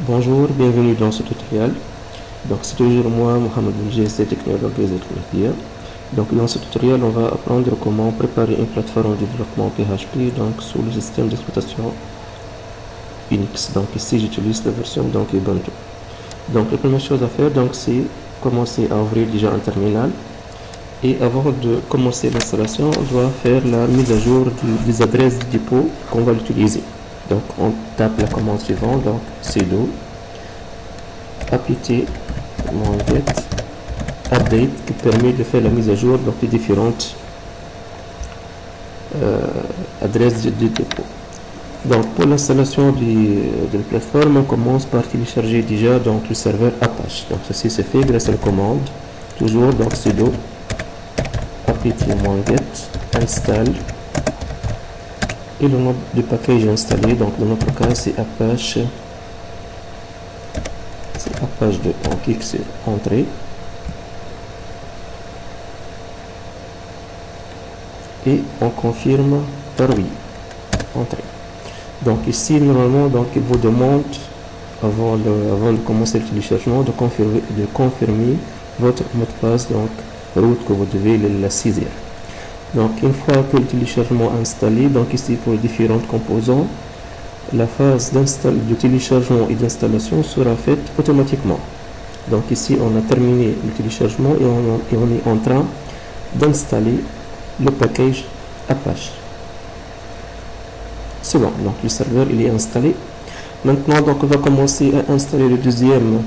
Bonjour, bienvenue dans ce tutoriel. Donc c'est toujours moi, Mohamed GSC Technologue et Media. Donc dans ce tutoriel, on va apprendre comment préparer une plateforme de développement PHP donc sous le système d'exploitation Unix. Donc ici j'utilise la version donc Ubuntu. Donc la première chose à faire donc c'est commencer à ouvrir déjà un terminal. Et avant de commencer l'installation, on doit faire la mise à jour des adresses de dépôt qu'on va l'utiliser. Donc on tape la commande suivante, donc sudo apt-get update qui permet de faire la mise à jour donc des différentes adresses de dépôt. Donc pour l'installation de la plateforme, on commence par télécharger déjà donc le serveur Apache. Donc ceci se fait grâce à la commande toujours donc sudo apt-get install et le nom du package installé. Donc dans notre cas c'est Apache 2. On clique sur entrée et on confirme par oui, entrée. Donc ici normalement donc il vous demande avant de commencer le téléchargement de confirmer votre mot de passe donc route que vous devez la saisir. Donc une fois que le téléchargement est installé, donc ici pour les différents composants, la phase de téléchargement et d'installation sera faite automatiquement. Donc ici on a terminé le téléchargement et on est en train d'installer le package Apache. C'est bon, donc le serveur il est installé. Maintenant donc on va commencer à installer le deuxième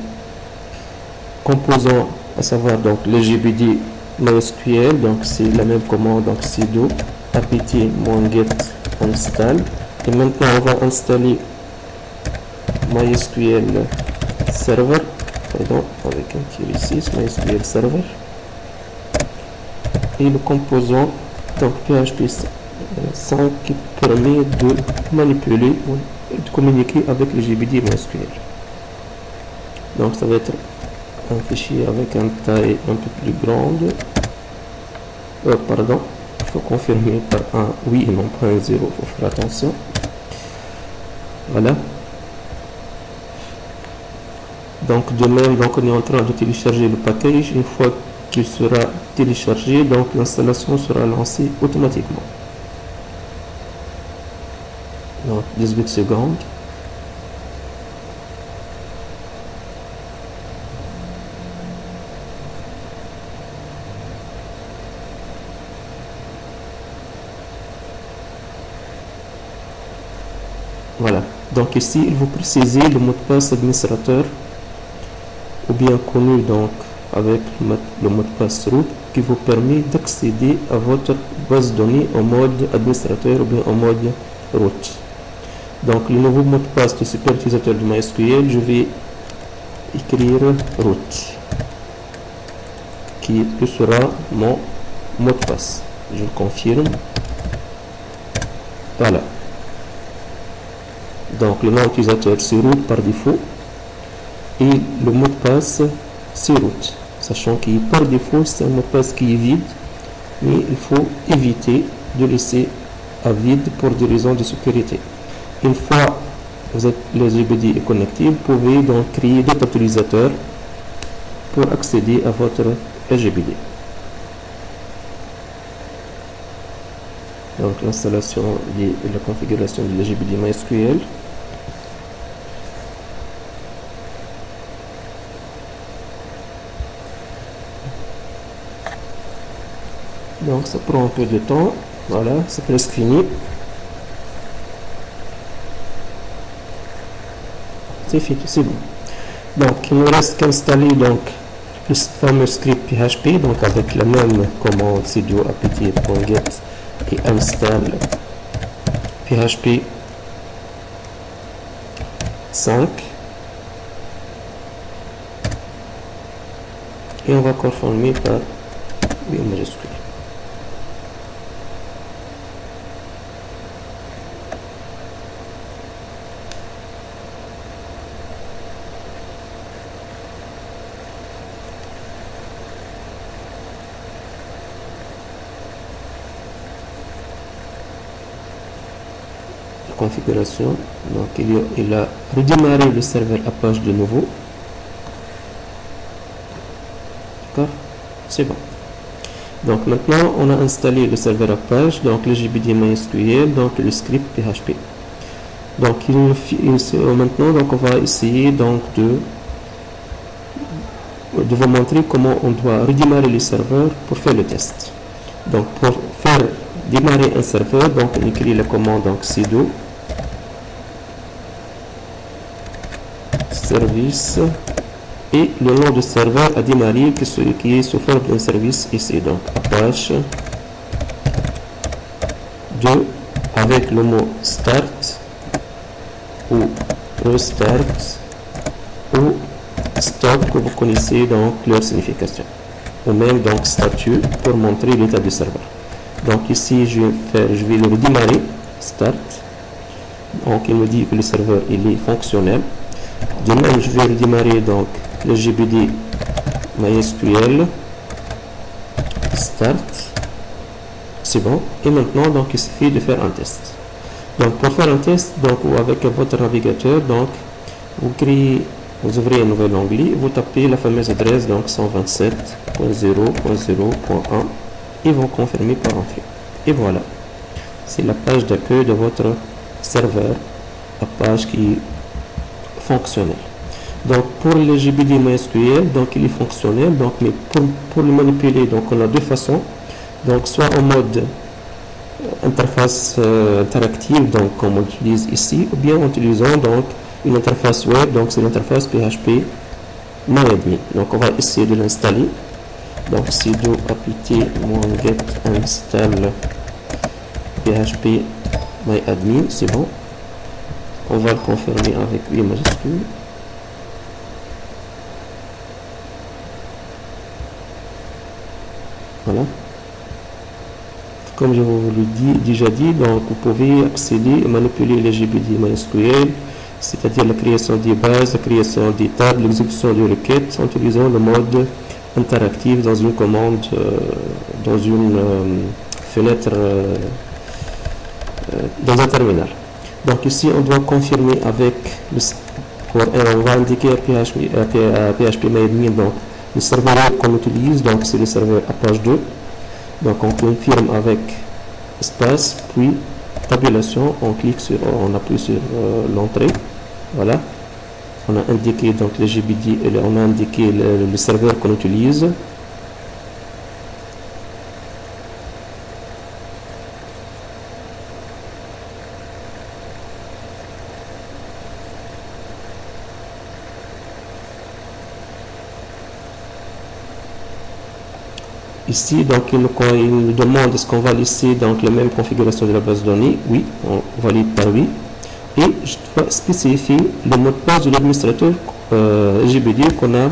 composant, à savoir donc le GBD MySQL. Donc c'est la même commande, donc sudo apt-get install. Et maintenant on va installer MySQL server, pardon, avec un tiré 6, MySQL server, et le composant donc PHP 5 qui permet de manipuler et de communiquer avec le GBD MySQL. Donc ça va être un fichier avec une taille un peu plus grande. Pardon, il faut confirmer par un oui et non pas un 0, il faut faire attention. Voilà. Donc de même, donc on est en train de télécharger le package. Une fois qu'il sera téléchargé, donc l'installation sera lancée automatiquement. Donc 18 secondes. Voilà. Donc ici, il vous précise le mot de passe administrateur ou bien connu donc avec le mot de passe root qui vous permet d'accéder à votre base de données en mode administrateur ou bien en mode root. Donc le nouveau mot de passe de super utilisateur de MySQL, je vais écrire root qui sera mon mot de passe. Je confirme. Voilà. Donc le nom utilisateur c'est root par défaut et le mot de passe c'est root, sachant que par défaut c'est un mot de passe qui est vide, mais il faut éviter de laisser à vide pour des raisons de sécurité. Une fois que le GBD est connecté, vous pouvez donc créer d'autres utilisateurs pour accéder à votre GBD. Donc l'installation et la configuration de l'GBD MySQL. Donc ça prend un peu de temps. Voilà, c'est presque fini. C'est fini, c'est bon. Donc il ne reste qu'à installer donc le fameux script PHP, donc avec la même commande sudo apt-get et install PHP 5 et on va confirmer par oui majuscule. configuration. Donc il a redémarré le serveur Apache de nouveau. D'accord, c'est bon. Donc maintenant on a installé le serveur Apache, donc le JBD MySQL, donc le script PHP. Donc maintenant donc on va essayer donc de vous montrer comment on doit redémarrer le serveur pour faire le test. Donc pour faire démarrer un serveur, donc on écrit la commande donc sudo service et le nom du serveur à démarrer qui est sous forme d'un service ici, donc Apache 2 avec le mot start ou restart ou stop que vous connaissez donc leur signification, ou même donc statut pour montrer l'état du serveur. Donc ici je vais le redémarrer, start. Donc il me dit que le serveur il est fonctionnel. De même je vais redémarrer donc le JBD MySQL, start, c'est bon. Et maintenant donc il suffit de faire un test. Donc pour faire un test, donc avec votre navigateur, donc vous ouvrez un nouvel onglet, vous tapez la fameuse adresse donc 127.0.0.1 et vous confirmez par entrée. Et voilà, c'est la page d'accueil de votre serveur Apache qui est fonctionnel. Donc pour le JBD MySQL, donc il est fonctionnel, donc mais pour le manipuler, donc on a deux façons. Donc soit en mode interface interactive, donc comme on utilise ici, ou bien en utilisant donc une interface web, donc c'est l'interface PHP MyAdmin. Donc on va essayer de l'installer. Donc sudo apt-get install PHP MyAdmin, c'est bon. On va le confirmer avec 8 majuscules. Voilà. Comme je vous l'ai déjà dit, donc vous pouvez accéder et manipuler les JBD MySQL, c'est-à-dire la création des bases, la création des tables, l'exécution des requêtes en utilisant le mode interactif dans une commande, dans une fenêtre, dans un terminal. Donc ici on doit confirmer avec on va indiquer à PHP MyAdmin donc le serveur qu'on utilise, donc c'est le serveur Apache 2. Donc on confirme avec espace, puis tabulation, on appuie sur l'entrée. Voilà, on a indiqué donc le JBD, on a indiqué le serveur qu'on utilise. Ici, donc, il nous demande est-ce qu'on va laisser donc la même configuration de la base de données. Oui, on valide par oui. Et je dois spécifier le mot de passe de l'administrateur JBD qu'on a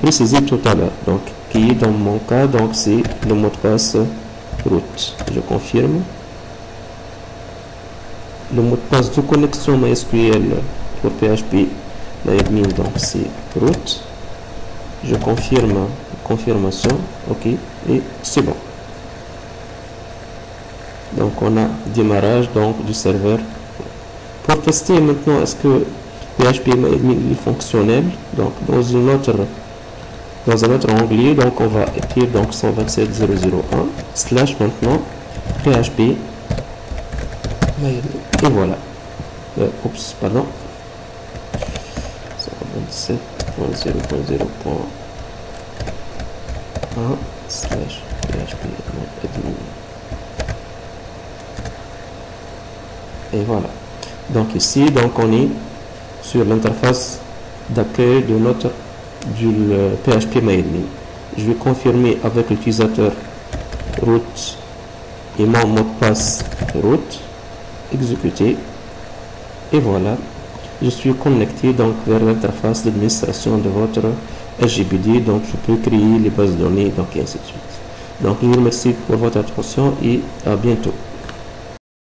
précisé tout à l'heure. Donc, qui est dans mon cas, donc c'est le mot de passe root. Je confirme. Le mot de passe de connexion MySQL pour PHP MyAdmin, donc c'est root. Je confirme. Confirmation, ok, et c'est bon. Donc on a démarrage donc du serveur. Pour tester maintenant est-ce que PHP MyAdmin est fonctionnel, donc dans un autre onglet, donc on va écrire donc 127.0.0.1 slash maintenant PHP MyAdmin et voilà. Oups, pardon. 127.0.0.1 slash PHP MyAdmin. Et voilà. Donc ici, donc on est sur l'interface d'accueil de du PHP MyAdmin. Je vais confirmer avec l'utilisateur root et mon mot de passe root, exécuter. Et voilà, je suis connecté donc vers l'interface d'administration de votre JBD, donc je peux créer les bases de données, donc et ainsi de suite. Donc je vous remercie pour votre attention et à bientôt.